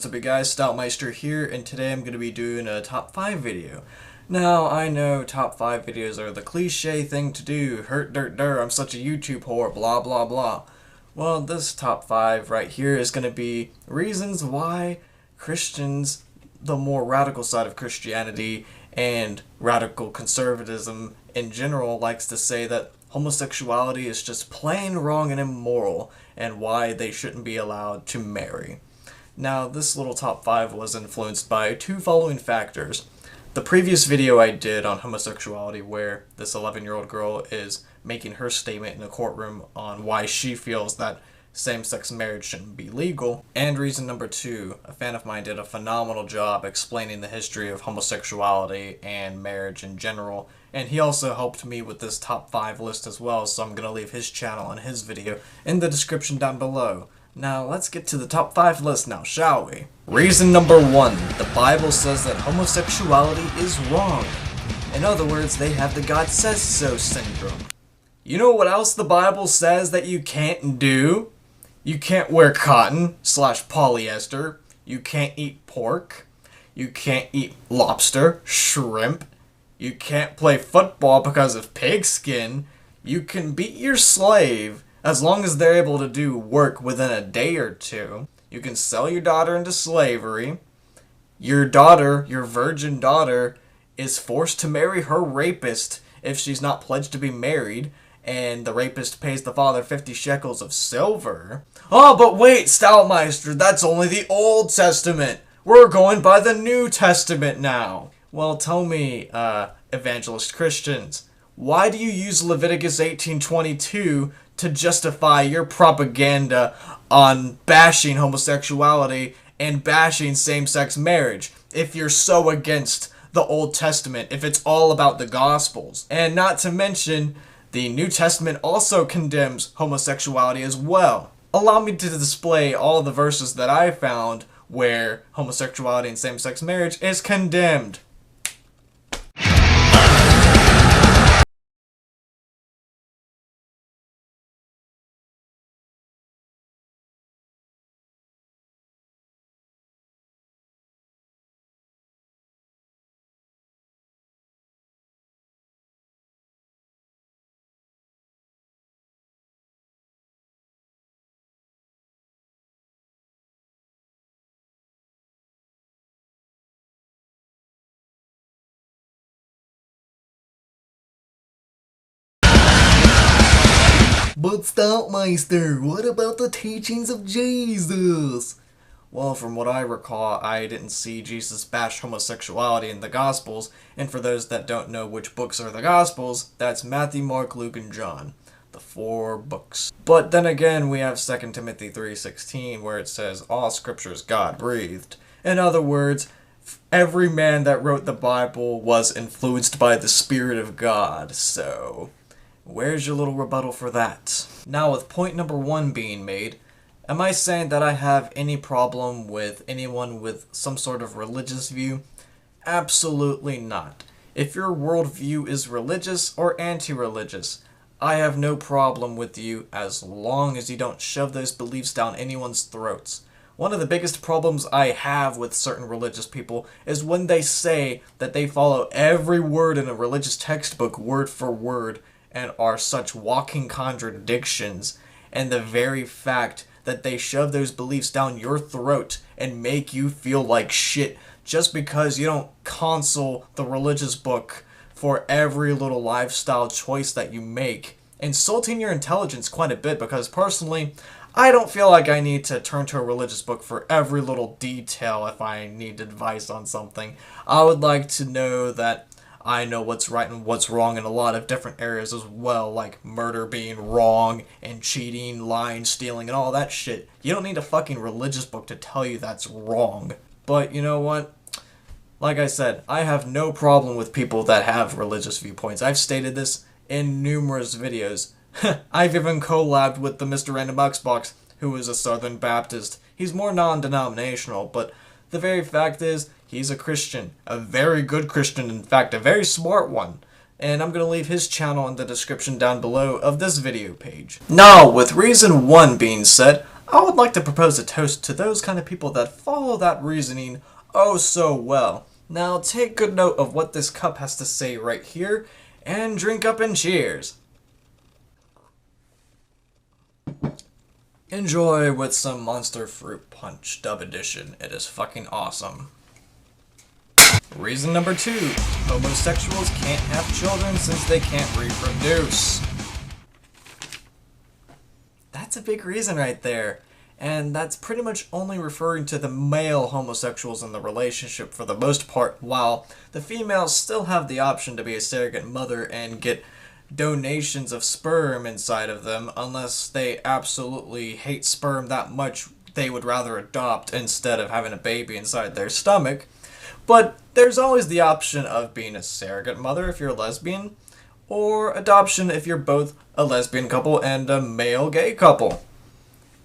What's up you guys, Stoutmeister here, and today I'm going to be doing a top 5 video. Now, I know top 5 videos are the cliche thing to do, hurt dirt dirt, I'm such a YouTube whore, blah blah blah. Well, this top 5 right here is going to be reasons why Christians, the more radical side of Christianity and radical conservatism in general, likes to say that homosexuality is just plain wrong and immoral, and why they shouldn't be allowed to marry. Now, this little top 5 was influenced by two following factors. The previous video I did on homosexuality, where this 11-year-old girl is making her statement in a courtroom on why she feels that same-sex marriage shouldn't be legal. And reason number 2, a fan of mine did a phenomenal job explaining the history of homosexuality and marriage in general, and he also helped me with this top 5 list as well, so I'm going to leave his channel and his video in the description down below. Now, let's get to the top 5 list now, shall we? Reason number 1, the Bible says that homosexuality is wrong. In other words, they have the God says so syndrome. You know what else the Bible says that you can't do? You can't wear cotton/polyester. You can't eat pork. You can't eat lobster, shrimp. You can't play football because of pigskin. You can beat your slave as long as they're able to do work within a day or two. You can sell your daughter into slavery. Your daughter, your virgin daughter, is forced to marry her rapist if she's not pledged to be married, and the rapist pays the father 50 shekels of silver. Oh, but wait, Stoutmeister, that's only the Old Testament. We're going by the New Testament now. Well, tell me, evangelist Christians, why do you use Leviticus 18:22 to justify your propaganda on bashing homosexuality and bashing same-sex marriage if you're so against the Old Testament, if it's all about the Gospels? And not to mention, the New Testament also condemns homosexuality as well. Allow me to display all the verses that I found where homosexuality and same-sex marriage is condemned. But Stoutmeister, what about the teachings of Jesus? Well, from what I recall, I didn't see Jesus bash homosexuality in the Gospels, and for those that don't know which books are the Gospels, that's Matthew, Mark, Luke, and John. The 4 books. But then again, we have 2 Timothy 3:16, where it says, all scripture is God-breathed. In other words, every man that wrote the Bible was influenced by the Spirit of God, so where's your little rebuttal for that? Now, with point number 1 being made, am I saying that I have any problem with anyone with some sort of religious view? Absolutely not. If your worldview is religious or anti-religious, I have no problem with you as long as you don't shove those beliefs down anyone's throats. One of the biggest problems I have with certain religious people is when they say that they follow every word in a religious textbook word for word, and are such walking contradictions, and the very fact that they shove those beliefs down your throat and make you feel like shit just because you don't consult the religious book for every little lifestyle choice that you make, insulting your intelligence quite a bit, because personally, I don't feel like I need to turn to a religious book for every little detail if I need advice on something. I would like to know that I know what's right and what's wrong in a lot of different areas as well, like murder being wrong, and cheating, lying, stealing, and all that shit. You don't need a fucking religious book to tell you that's wrong. But you know what? Like I said, I have no problem with people that have religious viewpoints. I've stated this in numerous videos. I've even collabed with the Mr. Random Xbox, who is a Southern Baptist. He's more non-denominational, but the very fact is, he's a Christian. A very good Christian, in fact, a very smart one. And I'm going to leave his channel in the description down below of this video page. Now, with reason 1 being said, I would like to propose a toast to those kind of people that follow that reasoning oh so well. Now take good note of what this cup has to say right here, and drink up and cheers. Enjoy with some Monster Fruit Punch Dub Edition. It is fucking awesome. Reason number 2. Homosexuals can't have children since they can't reproduce. That's a big reason right there. And that's pretty much only referring to the male homosexuals in the relationship for the most part, while the females still have the option to be a surrogate mother and get donations of sperm inside of them, unless they absolutely hate sperm that much they would rather adopt instead of having a baby inside their stomach. But there's always the option of being a surrogate mother if you're a lesbian, or adoption if you're both a lesbian couple and a male gay couple.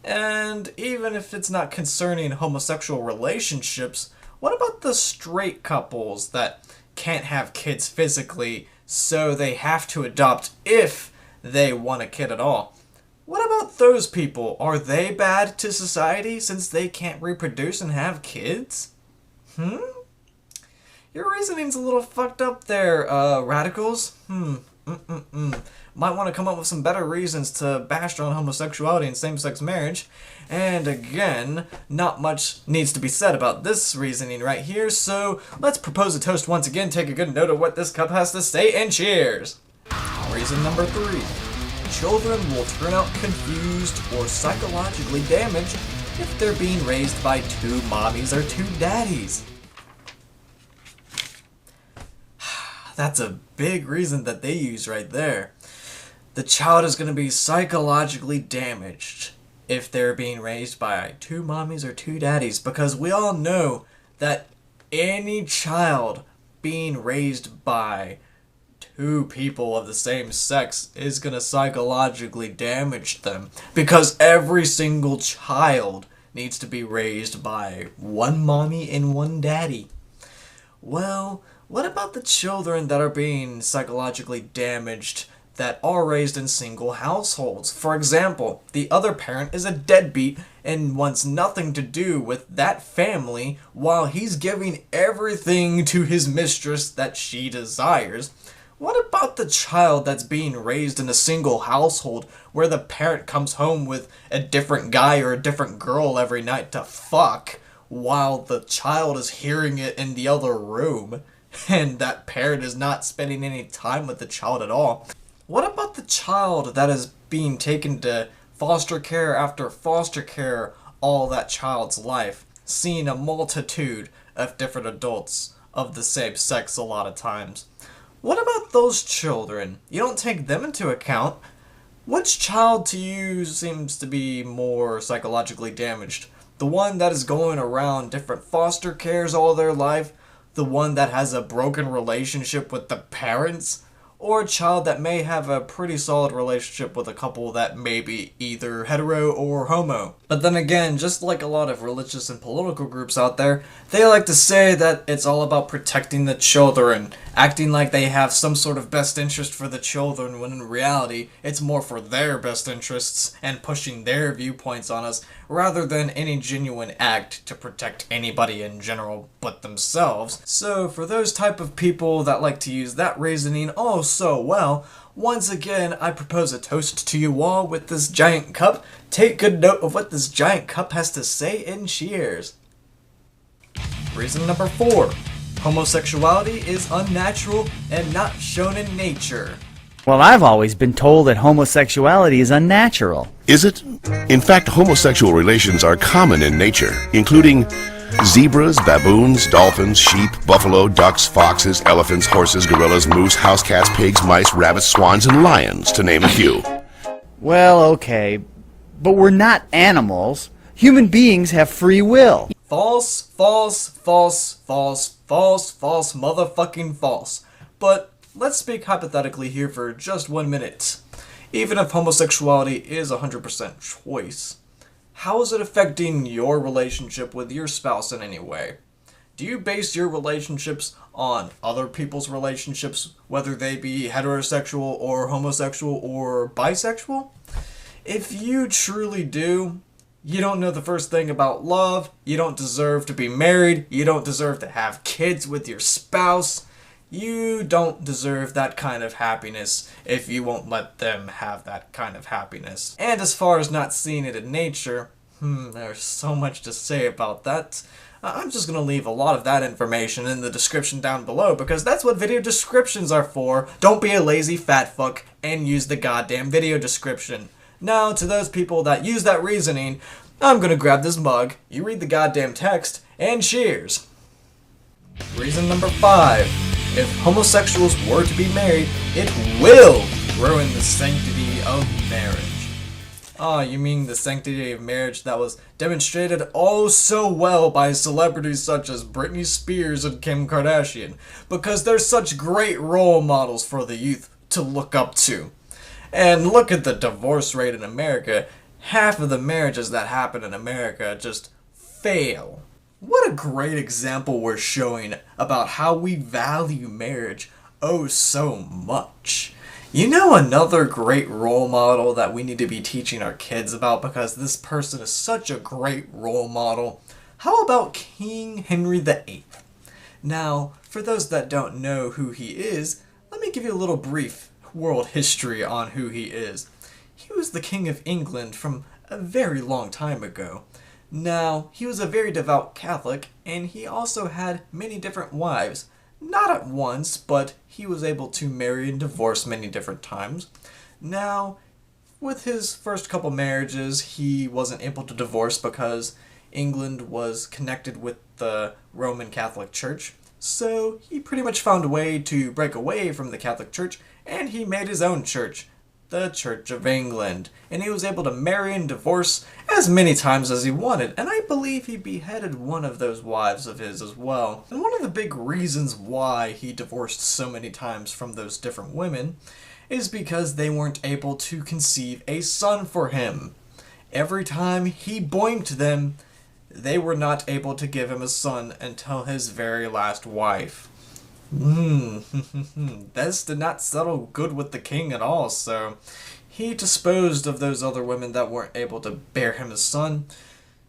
And even if it's not concerning homosexual relationships, what about the straight couples that can't have kids physically, so they have to adopt if they want a kid at all? What about those people? Are they bad to society since they can't reproduce and have kids? Your reasoning's a little fucked up there, radicals. Might want to come up with some better reasons to bash on homosexuality and same-sex marriage. And again, not much needs to be said about this reasoning right here, so let's propose a toast once again, take a good note of what this cup has to say, and cheers! Reason number 3. Children will turn out confused or psychologically damaged if they're being raised by 2 mommies or 2 daddies. That's a big reason that they use right there. The child is going to be psychologically damaged if they're being raised by 2 mommies or 2 daddies, because we all know that any child being raised by 2 people of the same sex is going to psychologically damage them, because every single child needs to be raised by 1 mommy and 1 daddy. Well, what about the children that are being psychologically damaged that are raised in single households? For example, the other parent is a deadbeat and wants nothing to do with that family while he's giving everything to his mistress that she desires. What about the child that's being raised in a single household where the parent comes home with a different guy or a different girl every night to fuck while the child is hearing it in the other room? And that parent is not spending any time with the child at all. What about the child that is being taken to foster care after foster care all that child's life, seeing a multitude of different adults of the same sex a lot of times? What about those children? You don't take them into account. Which child to you seems to be more psychologically damaged? The one that is going around different foster cares all their life? The one that has a broken relationship with the parents? Or a child that may have a pretty solid relationship with a couple that may be either hetero or homo? But then again, just like a lot of religious and political groups out there, they like to say that it's all about protecting the children, acting like they have some sort of best interest for the children, when in reality, it's more for their best interests and pushing their viewpoints on us, rather than any genuine act to protect anybody in general but themselves. So for those type of people that like to use that reasoning oh so well, once again I propose a toast to you all with this giant cup. Take good note of what this giant cup has to say, and cheers. Reason number 4. Homosexuality is unnatural and not shown in nature. Well, I've always been told that homosexuality is unnatural. Is it? In fact, homosexual relations are common in nature, including zebras, baboons, dolphins, sheep, buffalo, ducks, foxes, elephants, horses, gorillas, moose, house cats, pigs, mice, rabbits, swans, and lions, to name a few. Well, okay, but we're not animals. Human beings have free will. False, false, false, false, false, false, motherfucking false. But let's speak hypothetically here for just 1 minute. Even if homosexuality is 100% choice, how is it affecting your relationship with your spouse in any way? Do you base your relationships on other people's relationships, whether they be heterosexual or homosexual or bisexual? If you truly do, You don't know the first thing about love. You don't deserve to be married. You don't deserve to have kids with your spouse. You don't deserve that kind of happiness if you won't let them have that kind of happiness. And as far as not seeing it in nature, there's so much to say about that. I'm just going to leave a lot of that information in the description down below because that's what video descriptions are for. Don't be a lazy fat fuck and use the goddamn video description. Now, to those people that use that reasoning, I'm going to grab this mug, you read the goddamn text, and cheers. Reason number 5. If homosexuals were to be married, it will ruin the sanctity of marriage. Ah, you mean the sanctity of marriage that was demonstrated oh so well by celebrities such as Britney Spears and Kim Kardashian, because they're such great role models for the youth to look up to. And look at the divorce rate in America. Half of the marriages that happen in America just fail. What a great example we're showing about how we value marriage oh so much. You know another great role model that we need to be teaching our kids about because this person is such a great role model? How about King Henry VIII? Now, for those that don't know who he is, let me give you a little brief world history on who he is. He was the King of England from a very long time ago. Now, he was a very devout Catholic, and he also had many different wives. Not at once, but he was able to marry and divorce many different times. Now, with his first couple marriages, he wasn't able to divorce because England was connected with the Roman Catholic Church. So he pretty much found a way to break away from the Catholic Church, and he made his own church, the Church of England. And he was able to marry and divorce as many times as he wanted, and I believe he beheaded one of those wives of his as well. And one of the big reasons why he divorced so many times from those different women is because they weren't able to conceive a son for him. Every time he boinked them, they were not able to give him a son until his very last wife. This did not settle good with the king at all, so he disposed of those other women that weren't able to bear him a son.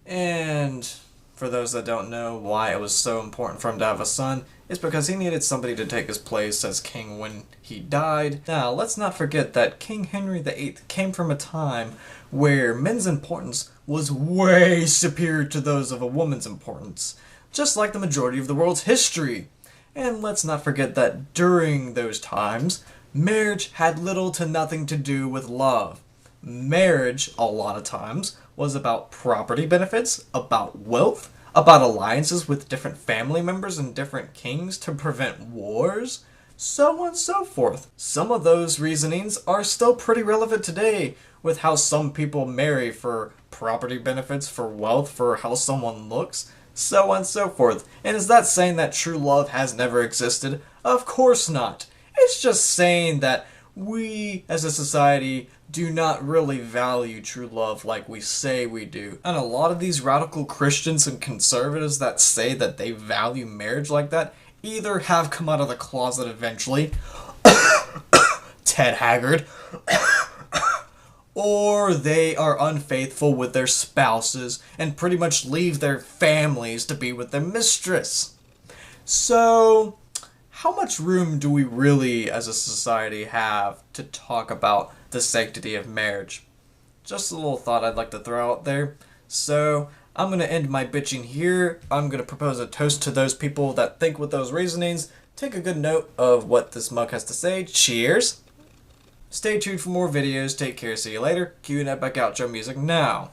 And for those that don't know why it was so important for him to have a son, it's because he needed somebody to take his place as king when he died. Now, let's not forget that King Henry VIII came from a time where men's importance was way superior to those of a woman's importance, just like the majority of the world's history. And let's not forget that during those times, marriage had little to nothing to do with love. Marriage, a lot of times, was about property benefits, about wealth, about alliances with different family members and different kings to prevent wars, so on and so forth. Some of those reasonings are still pretty relevant today, with how some people marry for property benefits, for wealth, for how someone looks, so on and so forth. And is that saying that true love has never existed? Of course not. It's just saying that we, as a society, do not really value true love like we say we do. And a lot of these radical Christians and conservatives that say that they value marriage like that either have come out of the closet eventually, Ted Haggard, or they are unfaithful with their spouses and pretty much leave their families to be with their mistress. So, how much room do we really as a society have to talk about the sanctity of marriage? Just a little thought I'd like to throw out there. So, I'm going to end my bitching here. I'm going to propose a toast to those people that think with those reasonings. Take a good note of what this mug has to say. Cheers! Stay tuned for more videos. Take care. See you later. Cue that back outro music now.